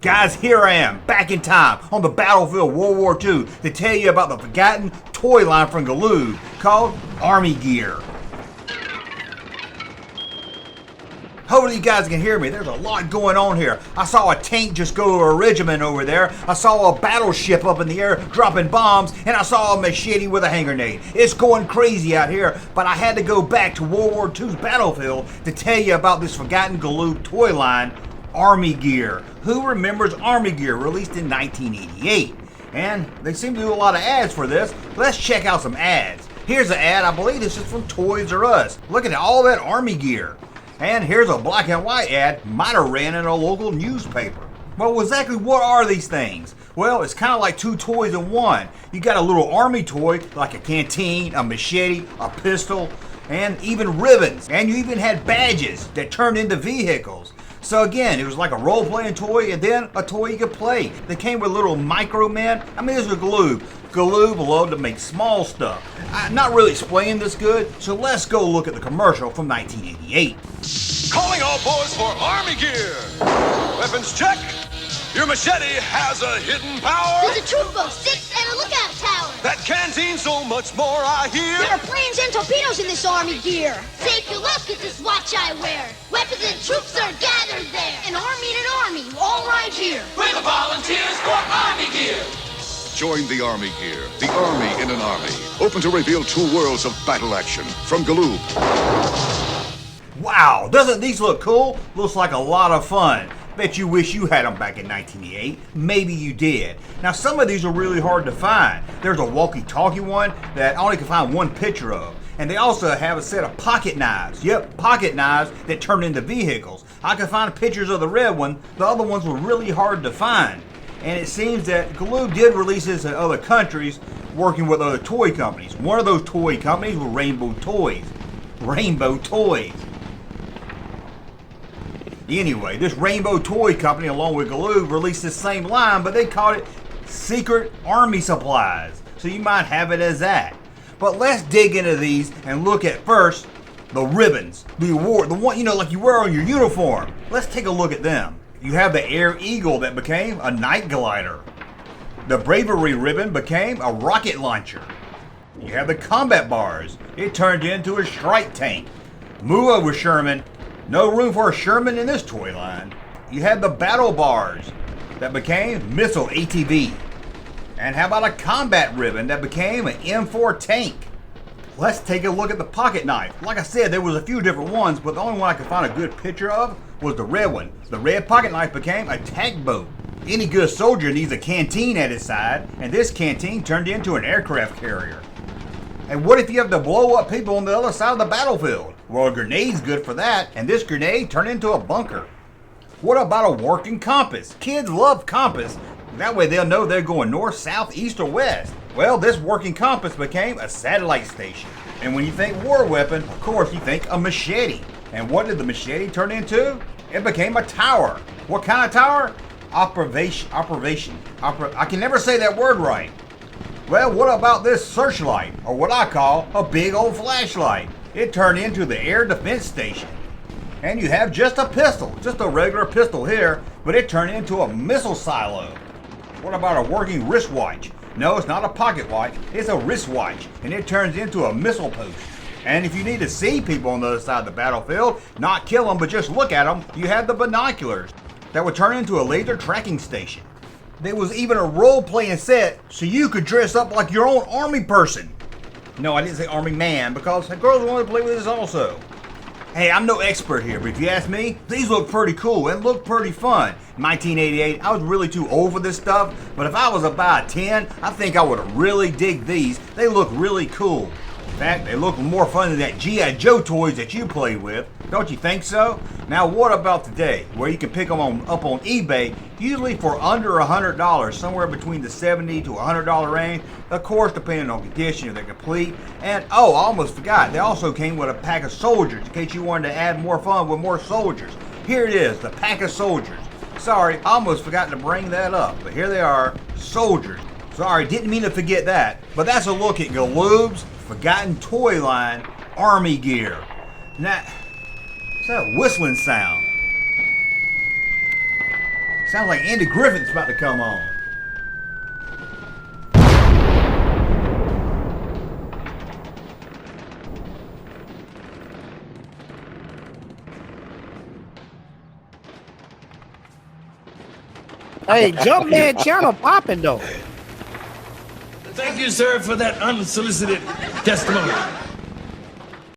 Guys, here I am, back in time, on the battlefield World War II, to tell you about the forgotten toy line from Galoob, called Army Gear. Hopefully you guys can hear me. There's a lot going on here. I saw a tank just go to a regiment over there. I saw a battleship up in the air dropping bombs, and I saw a machete with a hand grenade. It's going crazy out here, but I had to go back to World War II's battlefield to tell you about this forgotten Galoob toy line, Army Gear. Who remembers Army Gear, released in 1988? And they seem to do a lot of ads for this. Let's check out some ads. Here's an ad. I believe this is from Toys R Us. Look at all that Army Gear. And here's a black and white ad, might have ran in a local newspaper. Well, exactly what are these things? Well, it's kind of like two toys in one. You got a little army toy, like a canteen, a machete, a pistol, and even ribbons. And you even had badges that turned into vehicles. So again, it was like a role-playing toy and then a toy you could play. They came with little micro men. I mean, this was Galoob. Galoob loved to make small stuff. I'm not really explaining this good, so let's go look at the commercial from 1988. Calling all boys for Army Gear. Weapons check. Your machete has a hidden power. There's a troop of 6 and a lookout tower. That canteen, so much more I hear. There are planes and torpedoes in this Army Gear. Take a look at this watch I wear. Weapons and troops are gathered there. An army in an army, all right here. We're the volunteers for Army Gear. Join the Army Gear, the army in an army. Open to reveal 2 worlds of battle action from Galoob. Wow, doesn't these look cool? Looks like a lot of fun. Bet you wish you had them back in 1988. Maybe you did. Now some of these are really hard to find. There's a walkie-talkie one that I only can find one picture of. And they also have a set of pocket knives. Yep, pocket knives that turn into vehicles. I could find pictures of the red one. The other ones were really hard to find. And it seems that Galoob did release this in other countries working with other toy companies. One of those toy companies was Rainbow Toys. Rainbow Toys. Anyway, this Rainbow Toy Company, along with Galoob, released the same line, but they called it Secret Army Supplies. So you might have it as that. But let's dig into these and look at first the ribbons, the award, the one, like you wear on your uniform. Let's take a look at them. You have the Air Eagle that became a night glider. The Bravery ribbon became a rocket launcher. You have the combat bars. It turned into a strike tank. Move over, Sherman. No room for a Sherman in this toy line. You have the battle bars that became missile ATV. And how about a combat ribbon that became an M4 tank? Let's take a look at the pocket knife. Like I said, there was a few different ones, but the only one I could find a good picture of was the red one. The red pocket knife became a tank boat. Any good soldier needs a canteen at his side, and this canteen turned into an aircraft carrier. And what if you have to blow up people on the other side of the battlefield? Well, a grenade's good for that, and this grenade turned into a bunker. What about a working compass? Kids love compass. That way they'll know they're going north, south, east, or west. Well, this working compass became a satellite station. And when you think war weapon, of course you think a machete. And what did the machete turn into? It became a tower. What kind of tower? I can never say that word right. Well, what about this searchlight, or what I call a big old flashlight? It turned into the air defense station. And you have just a pistol, just a regular pistol here, but it turned into a missile silo. What about a working wristwatch? No, it's not a pocket watch, it's a wristwatch, and it turns into a missile post. And if you need to see people on the other side of the battlefield, not kill them, but just look at them, you have the binoculars that would turn into a laser tracking station. There was even a role-playing set so you could dress up like your own army person. No, I didn't say army man, because girls want to play with this also. Hey, I'm no expert here, but if you ask me, these look pretty cool and look pretty fun. In 1988, I was really too old for this stuff, but if I was about 10, I think I would really dig these. They look really cool. In fact, they look more fun than that G.I. Joe toys that you play with. Don't you think so? Now, what about today, where you can pick them up on eBay, usually for under $100, somewhere between the $70 to $100 range, of course, depending on condition, if they're complete. And, oh, I almost forgot, they also came with a pack of soldiers, in case you wanted to add more fun with more soldiers. Here it is, the pack of soldiers. Sorry, I almost forgot to bring that up, but here they are, soldiers. Sorry, didn't mean to forget that, but that's a look at Galoob's forgotten toy line, Army Gear. Now, what's that whistling sound? Sounds like Andy Griffin's about to come on. Hey, Junkman channel popping though. Thank you, sir, for that unsolicited testimony.